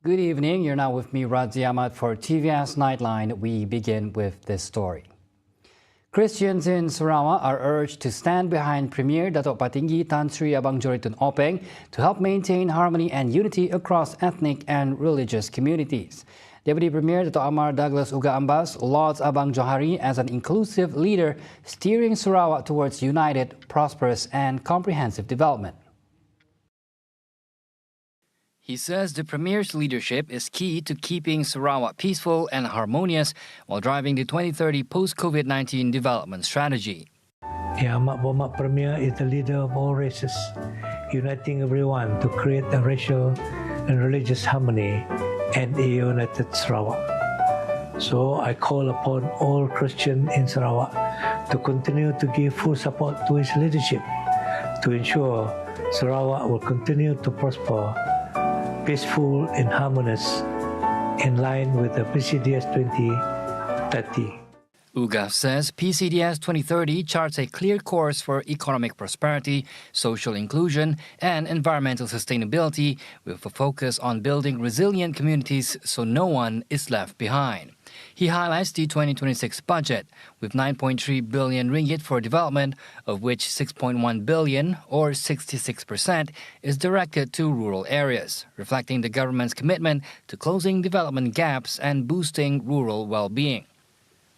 Good evening. You're now with me, Radzi Ahmad, for TVS Nightline. We begin with this story. Christians in Sarawak are urged to stand behind Premier Dato' Patinggi Tan Sri Abang Joritun Openg to help maintain harmony and unity across ethnic and religious communities. Deputy Premier Dato' Amar Douglas Uga Ambas lauds Abang Johari as an inclusive leader steering Sarawak towards united, prosperous and comprehensive development. He says the Premier's leadership is key to keeping Sarawak peaceful and harmonious while driving the 2030 post-COVID-19 development strategy. Yang Amat Berhormat Premier is the leader of all races, uniting everyone to create a racial and religious harmony and a united Sarawak. So I call upon all Christians in Sarawak to continue to give full support to his leadership to ensure Sarawak will continue to prosper, peaceful and harmonious, in line with the PCDS 2030. Uga says PCDS 2030 charts a clear course for economic prosperity, social inclusion and environmental sustainability with a focus on building resilient communities so no one is left behind. He highlights the 2026 budget with 9.3 billion ringgit for development, of which 6.1 billion or 66% is directed to rural areas, reflecting the government's commitment to closing development gaps and boosting rural well-being.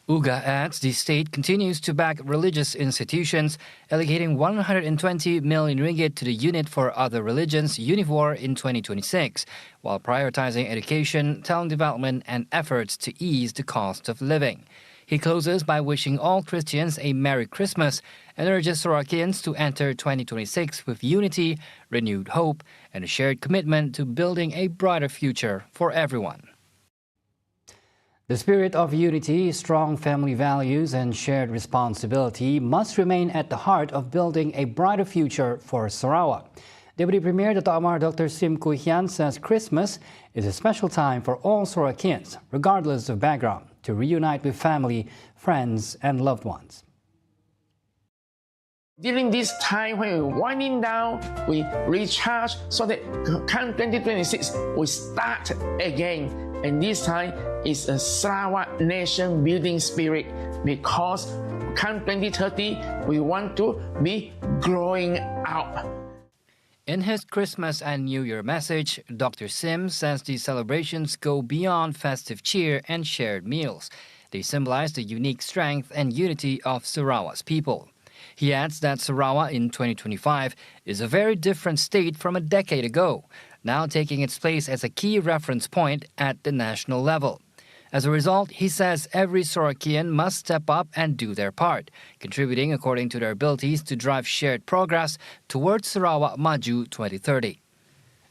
Uga adds the state continues to back religious institutions, allocating 120 million ringgit to the Unit for Other Religions UNIVOR in 2026, while prioritizing education, talent development and efforts to ease the cost of living. He closes by wishing all Christians a Merry Christmas and urges SARAWAKIANS to enter 2026 with unity, renewed hope and a shared commitment to building a brighter future for everyone. The spirit of unity, strong family values and shared responsibility must remain at the heart of building a brighter future for Sarawak. Deputy Premier Dato' Amar Dr. Sim Kui Hian says Christmas is a special time for all Sarawakians, regardless of background, to reunite with family, friends and loved ones. During this time when we're winding down, we recharge so that come 2026 we start again. And this time is a Sarawak nation building spirit because come 2030 we want to be growing up. In his Christmas and New Year message, Dr. Sim says these celebrations go beyond festive cheer and shared meals. They symbolize the unique strength and unity of Sarawak's people. He adds that Sarawak in 2025 is a very different state from a decade ago, now taking its place as a key reference point at the national level. As a result, he says every Sarawakian must step up and do their part, contributing according to their abilities to drive shared progress towards Sarawak Maju 2030.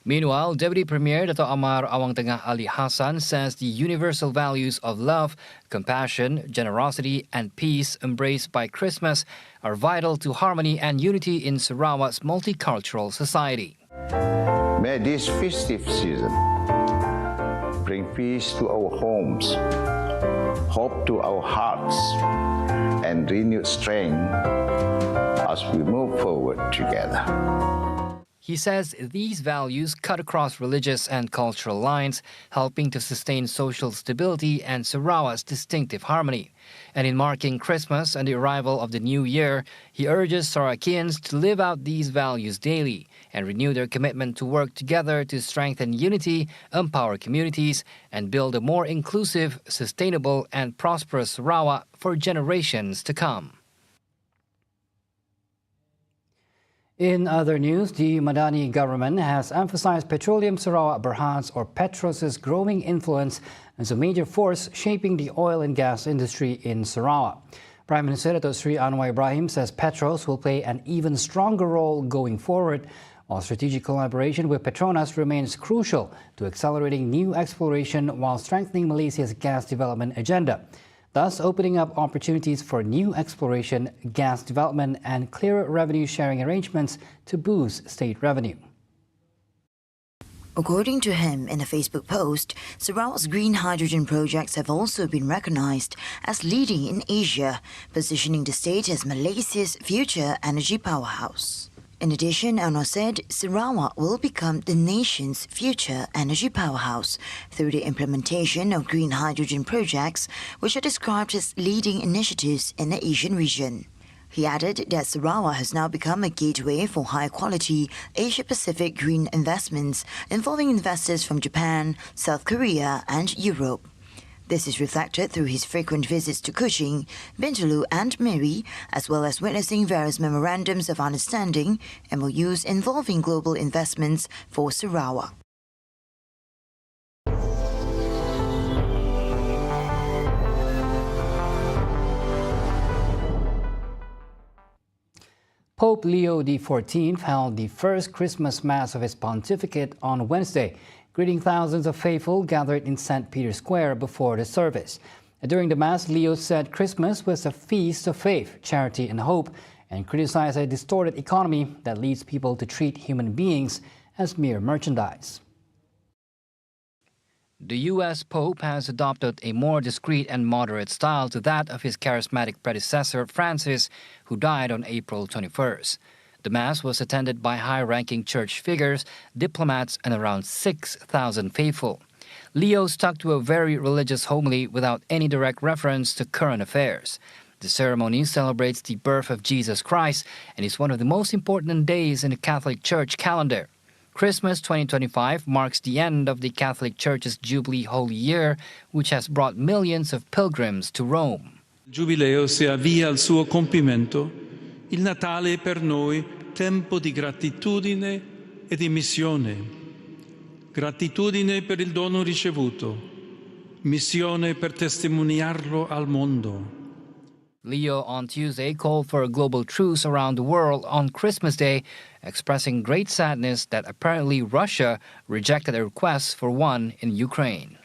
Meanwhile, Deputy Premier Dato' Amar Awang Tengah Ali Hassan says the universal values of love, compassion, generosity and peace embraced by Christmas are vital to harmony and unity in Sarawak's multicultural society. May this festive season bring peace to our homes, hope to our hearts, and renewed strength as we move forward together. He says these values cut across religious and cultural lines, helping to sustain social stability and Sarawak's distinctive harmony. And in marking Christmas and the arrival of the new year, he urges Sarawakians to live out these values daily and renew their commitment to work together to strengthen unity, empower communities, and build a more inclusive, sustainable and prosperous Sarawak for generations to come. In other news, the Madani government has emphasized Petroleum Sarawak Berhad's or Petros's growing influence as a major force shaping the oil and gas industry in Sarawak. Prime Minister Dato' Sri Anwar Ibrahim says Petros will play an even stronger role going forward, while strategic collaboration with Petronas remains crucial to accelerating new exploration while strengthening Malaysia's gas development agenda, thus opening up opportunities for new exploration, gas development and clearer revenue sharing arrangements to boost state revenue. According to him, in a Facebook post, Sarawak's green hydrogen projects have also been recognized as leading in Asia, positioning the state as Malaysia's future energy powerhouse. In addition, Anwar said Sarawak will become the nation's future energy powerhouse through the implementation of green hydrogen projects, which are described as leading initiatives in the Asian region. He added that Sarawak has now become a gateway for high-quality Asia-Pacific green investments involving investors from Japan, South Korea and Europe. This is reflected through his frequent visits to Kuching, Bintulu and Miri, as well as witnessing various memorandums of understanding, MOUs involving global investments for Sarawak. Pope Leo XIV held the first Christmas Mass of his pontificate on Wednesday, greeting thousands of faithful gathered in St. Peter's Square before the service. During the Mass, Leo said Christmas was a feast of faith, charity and hope, and criticized a distorted economy that leads people to treat human beings as mere merchandise. The U.S. Pope has adopted a more discreet and moderate style to that of his charismatic predecessor, Francis, who died on April 21st. The Mass was attended by high-ranking church figures, diplomats, and around 6,000 faithful. Leo stuck to a very religious homily without any direct reference to current affairs. The ceremony celebrates the birth of Jesus Christ and is one of the most important days in the Catholic Church calendar. Christmas 2025 marks the end of the Catholic Church's Jubilee Holy Year, which has brought millions of pilgrims to Rome. Il Giubileo si avvia al suo compimento. Il Natale è per noi tempo di gratitudine e di missione. Gratitudine per il dono ricevuto, missione per testimoniarlo al mondo. Leo on Tuesday called for a global truce around the world on Christmas Day, expressing great sadness that apparently Russia rejected a request for one in Ukraine.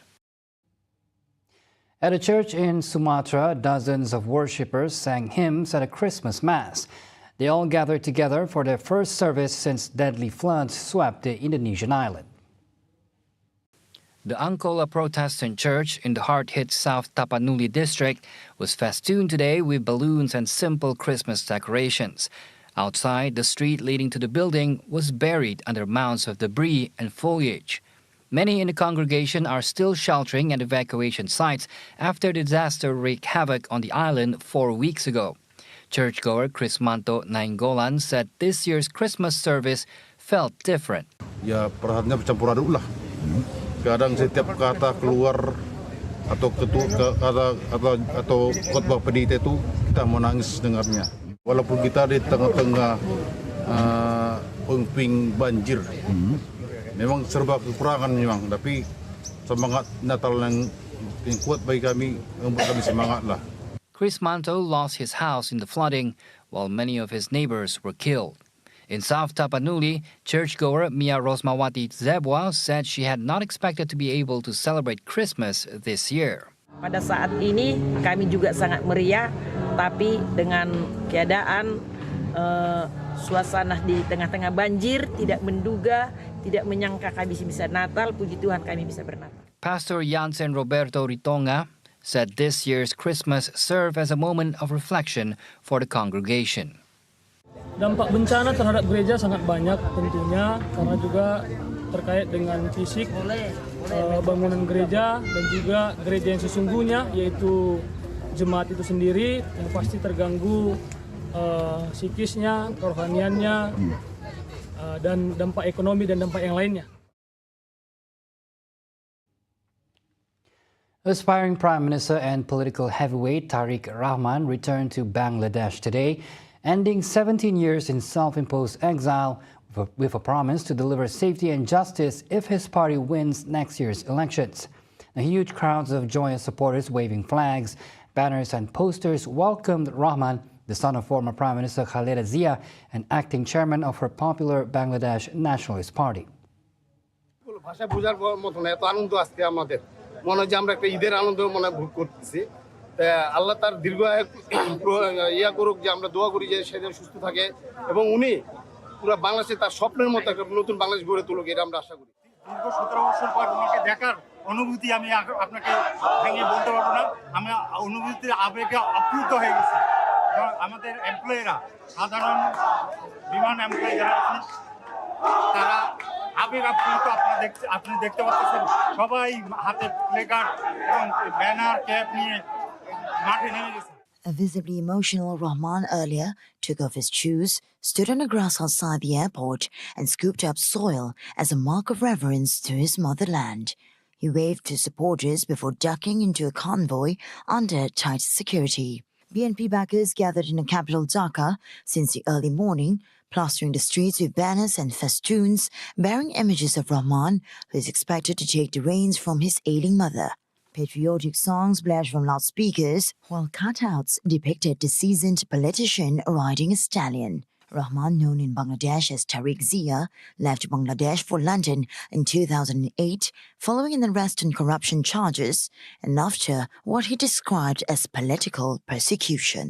At a church in Sumatra, dozens of worshippers sang hymns at a Christmas Mass. They all gathered together for their first service since deadly floods swept the Indonesian island. The Angkola Protestant Church in the hard-hit South Tapanuli district was festooned today with balloons and simple Christmas decorations. Outside, the street leading to the building was buried under mounds of debris and foliage. Many in the congregation are still sheltering at evacuation sites after the disaster wreaked havoc on the island 4 weeks ago. Churchgoer Krismanto Nainggolan said this year's Christmas service felt different. Ya, perasaannya bercampur aduk lah. Kadang setiap kata keluar atau khotbah pendeta itu kita menangis dengarnya. Walaupun kita di tengah-tengah puing banjir, memang serba kekurangan memang, tapi semangat Natal yang kuat bagi kami, membuat kami semangat lah. Krismanto lost his house in the flooding, while many of his neighbors were killed. In South Tapanuli, churchgoer Mia Rosmawati Zebwa said she had not expected to be able to celebrate Christmas this year. Pada saat ini kami juga sangat meriah, tapi dengan keadaan suasana di tengah-tengah banjir, tidak menduga, tidak menyangka kami bisa Natal, puji Tuhan kami bisa bernatal. Pastor Jansen Roberto Ritonga said this year's Christmas served as a moment of reflection for the congregation. Dampak bencana terhadap gereja sangat banyak tentunya, karena juga terkait dengan fisik bangunan gereja dan juga gereja yang sesungguhnya, yaitu jemaat itu sendiri yang pasti terganggu psikisnya, kerohaniannya, dan dampak ekonomi dan dampak yang lainnya. Aspiring Prime Minister and political heavyweight Tariq Rahman returned to Bangladesh today, ending 17 years in self-imposed exile with a promise to deliver safety and justice if his party wins next year's elections. Now, huge crowds of joyous supporters waving flags, banners and posters welcomed Rahman, the son of former Prime Minister Khaleda Zia and acting chairman of her popular Bangladesh Nationalist Party. মনে হচ্ছে আমরা একটা ঈদের আনন্দ মনে ভোগ করতেছি আল্লাহ তার দীর্ঘ ইয়া করুক যে আমরা দোয়া করি যে সে যেন সুস্থ থাকে এবং উনি পুরো বাংলাদেশে তার স্বপ্নের মতো একটা নতুন বাংলাদেশ গড়ে তুলুক এটা আমরা আশা করি দীর্ঘ 17 বছর পর ওনাকে দেখার অনুভূতি আমি আপনাকে ভেঙে বলতে পারবো না আমি অনুভূতির আবেগে আপ্লুত হয়ে গেছি আমাদের এমপ্লয়িরা সাধারণ বিমান এমপ্লয়ি যারা আছেন তারা আবেগ আপ্লুত আপনি দেখতে পাচ্ছেন সবাই হাতে প্লেকার্ড এবং ব্যানার ক্যাপ নিয়ে মাঠে নেমে গেছে। A visibly emotional Rahman earlier took off his shoes, stood on the grass outside the airport, and scooped up soil as a mark of reverence to his motherland. He waved to supporters before ducking into a convoy under tight security. BNP backers gathered in the capital Dhaka since the early morning, plastering the streets with banners and festoons bearing images of Rahman, who is expected to take the reins from his ailing mother. Patriotic songs blared from loudspeakers, while cutouts depicted the seasoned politician riding a stallion. Rahman, known in Bangladesh as Tariq Zia, left Bangladesh for London in 2008 following an arrest on corruption charges and after what he described as political persecution.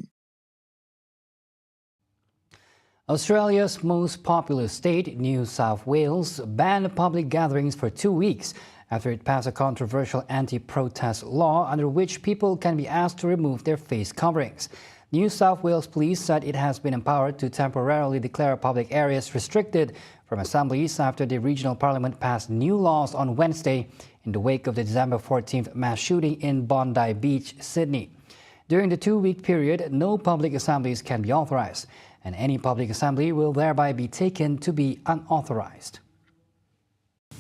Australia's most populous state, New South Wales, banned public gatherings for 2 weeks after it passed a controversial anti-protest law under which people can be asked to remove their face coverings. New South Wales Police said it has been empowered to temporarily declare public areas restricted from assemblies after the regional parliament passed new laws on Wednesday in the wake of the December 14th mass shooting in Bondi Beach, Sydney. During the 2-week period, no public assemblies can be authorized, and any public assembly will thereby be taken to be unauthorized.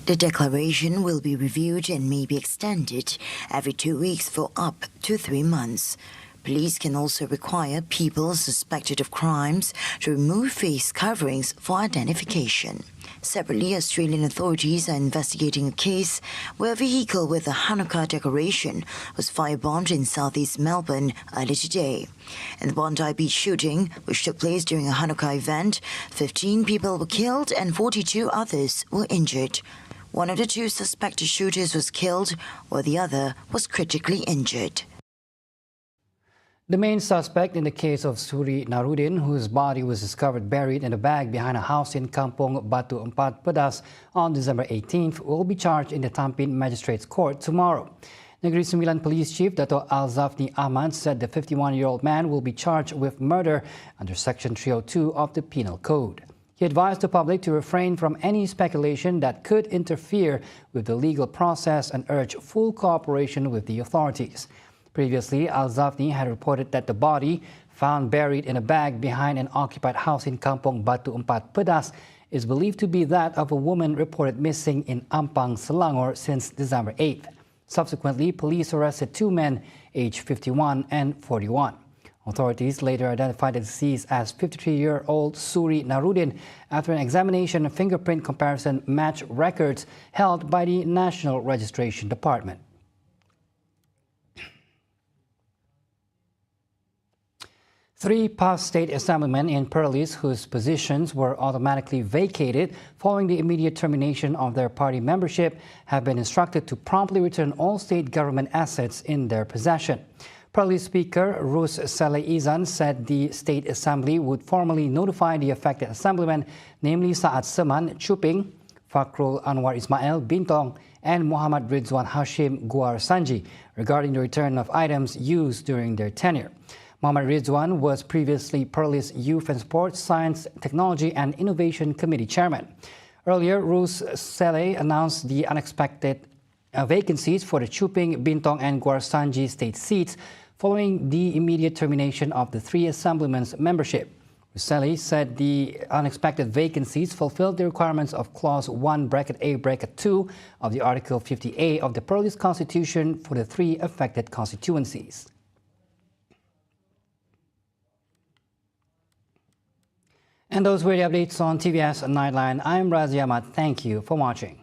The declaration will be reviewed and may be extended every 2 weeks for up to 3 months. Police can also require people suspected of crimes to remove face coverings for identification. Separately, Australian authorities are investigating a case where a vehicle with a Hanukkah decoration was firebombed in southeast Melbourne earlier today. In the Bondi Beach shooting, which took place during a Hanukkah event, 15 people were killed and 42 others were injured. One of the 2 suspected shooters was killed, while the other was critically injured. The main suspect in the case of Suri Narudin, whose body was discovered buried in a bag behind a house in Kampong Batu Empat Pedas on December 18th, will be charged in the Tampin Magistrates Court tomorrow. Negeri Sembilan Police Chief Dato' Al-Zafni Ahmad said the 51-year-old man will be charged with murder under Section 302 of the Penal Code. He advised the public to refrain from any speculation that could interfere with the legal process and urged full cooperation with the authorities. Previously, Al-Zafni had reported that the body, found buried in a bag behind an occupied house in Kampong Batu Empat Pedas, is believed to be that of a woman reported missing in Ampang, Selangor since December 8th. Subsequently, police arrested 2 men aged 51 and 41. Authorities later identified the deceased as 53-year-old Suri Narudin after an examination of fingerprint comparison matched records held by the National Registration Department. Three past state assemblymen in Perlis whose positions were automatically vacated following the immediate termination of their party membership have been instructed to promptly return all state government assets in their possession. Perlis Speaker Rus Saleh Izan said the State Assembly would formally notify the affected assemblymen, namely Saad Seman Chuping, Fakrul Anwar Ismail Bintong, and Muhammad Ridwan Hashim Guar Sanji, regarding the return of items used during their tenure. Muhammad Ridwan was previously Perlis Youth and Sports, Science, Technology and Innovation Committee Chairman. Earlier, Rus Saleh announced the unexpected vacancies for the Chuping, Bintong and Guarsanji state seats following the immediate termination of the 3 assemblymen's membership. Ruseli said the unexpected vacancies fulfilled the requirements of Clause 1(a)(2) of the Article 50A of the Perlis Constitution for the 3 affected constituencies. And those were the updates on TVS Nightline. I'm Razi Ahmad. Thank you for watching.